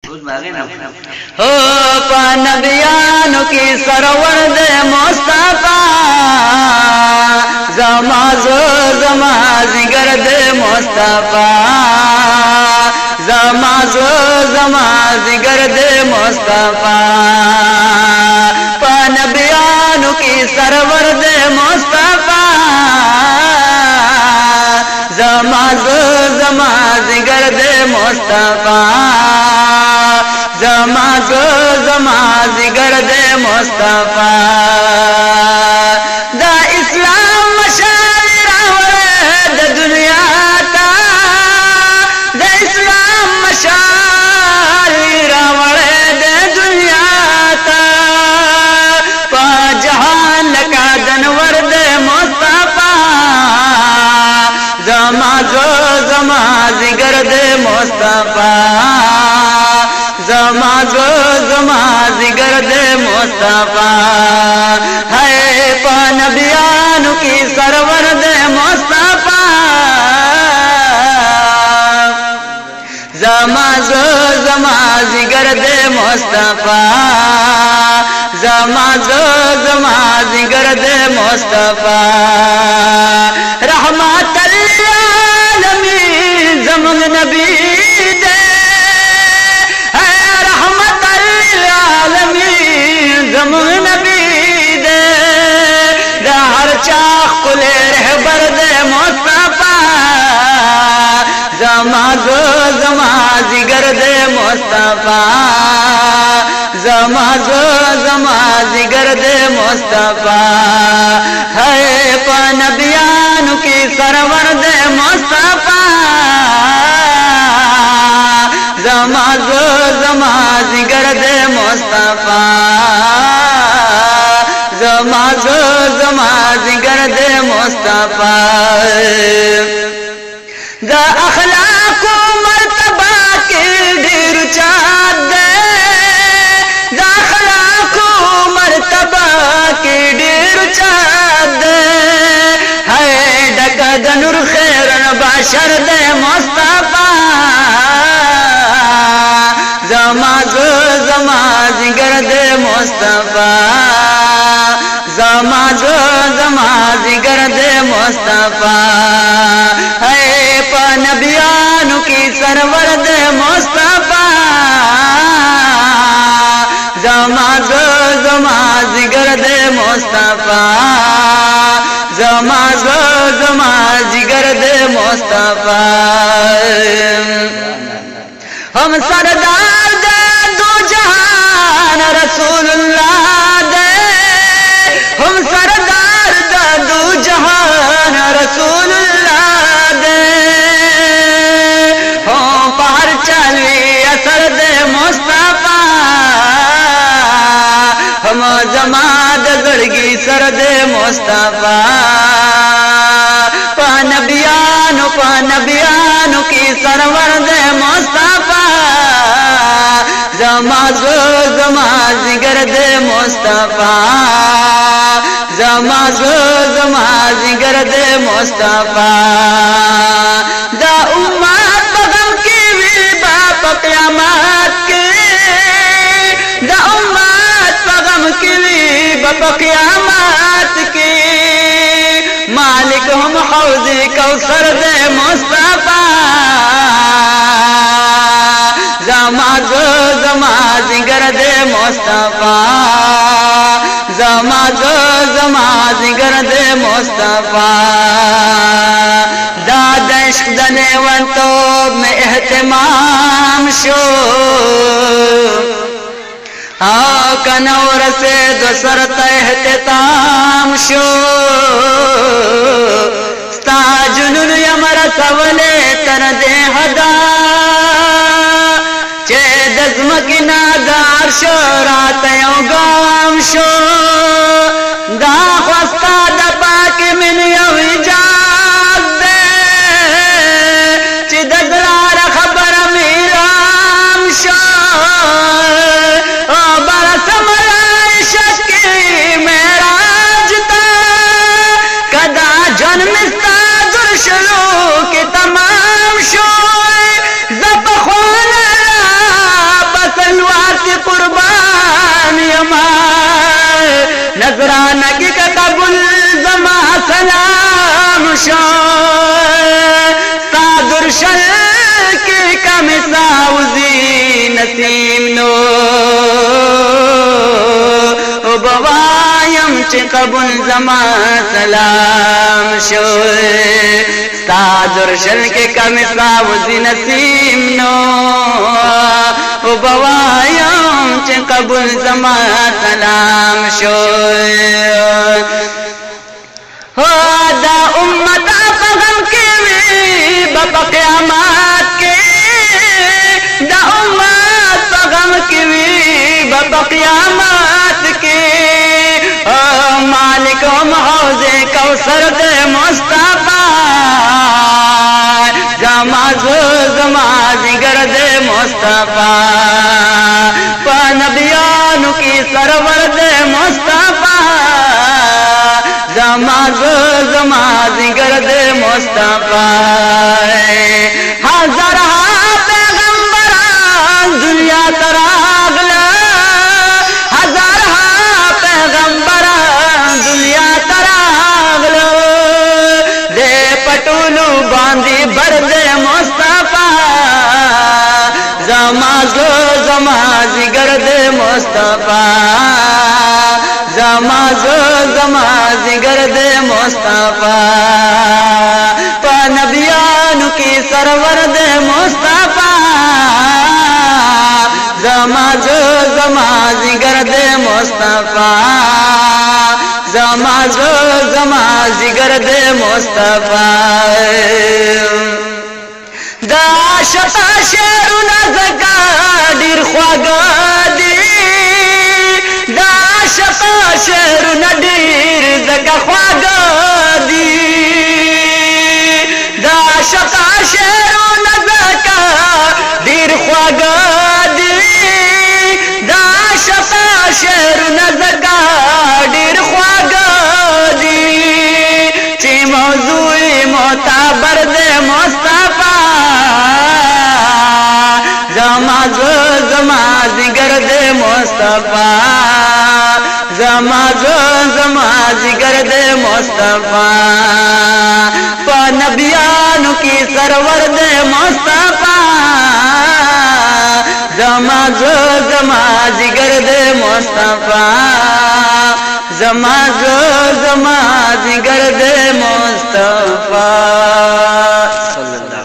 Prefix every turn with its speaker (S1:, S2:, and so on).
S1: हो नबियानों की सरवर दे मुस्तफा जमाजो जमाज गर्द मुस्तफा जमाजो जमाज गर्द मुस्तफा नबियानों की सरवर दे मुस्तफा जमाजो जमाज गर्द मुस्तफा जमाजो जमाज गर्द मुस्तफा दा इस्लाम मशालिरा द दुनिया ता दा इस्लाम मशालिरा द दुनिया ता पा जहान का दनवर दे मुस्तफा जमाजो जमाज गर्द मुस्तफा जमाजो जमाज गर्द मुस्तफा है नबियानों की सरवर दे मुस्तफा जमाजो जमाज गर्द मुस्तफा जमाजो जमाज गर्द मुस्तफा रहमतल आलमीन जमन नबी दे जमुन नबी दे हर चाख कुले रहबर दे मुस्तफा जमाजो जमाज गर्द मुस्तफा जमाजो जमाज गर्द मुस्तफा है नबियानों की सरवर दे मुस्तफा जमाजो जमाज गर्द मुस्तफा जमाजो जमाज गर्द मुस्तफा दा अखलाक मर्तबा के ढेर चाद दा अखलाक मर्तबा के ढेर चाद है डका दनुर खैरन बाशर दे मुस्तफा जमाजो जमाज गर्द मुस्तफा जमाजो जमाज गर्द मुस्तफा है नबियानों की सरवर दे मुस्तफा जमाजो जमाज गर्द मुस्तफा जमाजो जमाज गर्द मुस्तफा हम सरदार दे दो जहान रसूलुल्लाह दे हम सरदार दे दो जहान रसूलुल्लाह दे हो पार चलवी असर दे मुस्तफा हम जमात गड़गी सर दे मुस्तफा नबियानों की सरवर दे मुस्तफा जमाजो जमाज गर्द मुस्तफा जमाजो जमाज गर्द मुस्तफा दा उम्मत बगम की भी बाप क़यामत के दा उम्मत बगम की भी बाप क़यामत के मालिक हम हौज़े कौसर दे मुस्तफा जमाजो जमाज गर्द मुस्तफा जमाजो जमाज गर्द मुस्तफा दाद इश्क दने वन तो में एहतमाम शो कनौर से दोसर एहतमाम शो जुनून यमर सवले तर दे हदा चे दजमकी नादार शो रात गाम शो दा ख्वास्ता दबा के मिन यवी जाग दे चे दजरार खबर मीराम शो बरस मलाई शक्की मेरा जता कदा जन्मिस्ता शुरू के तमाम शोए जब खोला گرانک کبل زما سلام شو سادرشل کی کم ساوزی نسیم نو بوایم چه قبول زما سلام شو سادرشل کی کم ساوزی نسیم نو بوایم چه قبول زما سلام شو دا امت فغم کے بابا قیامات کے دا امت فغم کے بابا قیامات کے مالک حوض کوثر دے مصطفیٰ زماز زماز گرد مصطفیٰ نبیان کی سرور دے مصطفیٰ زماز زماز گرد مصطفیٰ ہزار پیغمبران دنیا تراغل ہزار پیغمبران دنیا تراغل دے پٹولو باندھی برد مصطفیٰ زماز زماز گرد مصطفیٰ زماز زماز گرد مصطفیٰ پا نبیان کی سرور دے مصطفیٰ زماز زماز گرد مصطفیٰ زماز زماز گرد مصطفیٰ دا شتا شعرنا زکا دیر خواگا دی دا شتا شعرنا دیر زکا خواگا دی دا شتا شعرنا زکا دیر خواگا دی دا شتا شعرنا زکا دیر خواگا دی چی موضوعی معتبر دے مصطفیٰ زماز زماز گرد مصطفیٰ زماز زماز گرد مصطفیٰ پا نبیان کی سرور دے مصطفیٰ زماز زماز گرد مصطفیٰ زماز زماز گرد مصطفیٰ صلی اللہ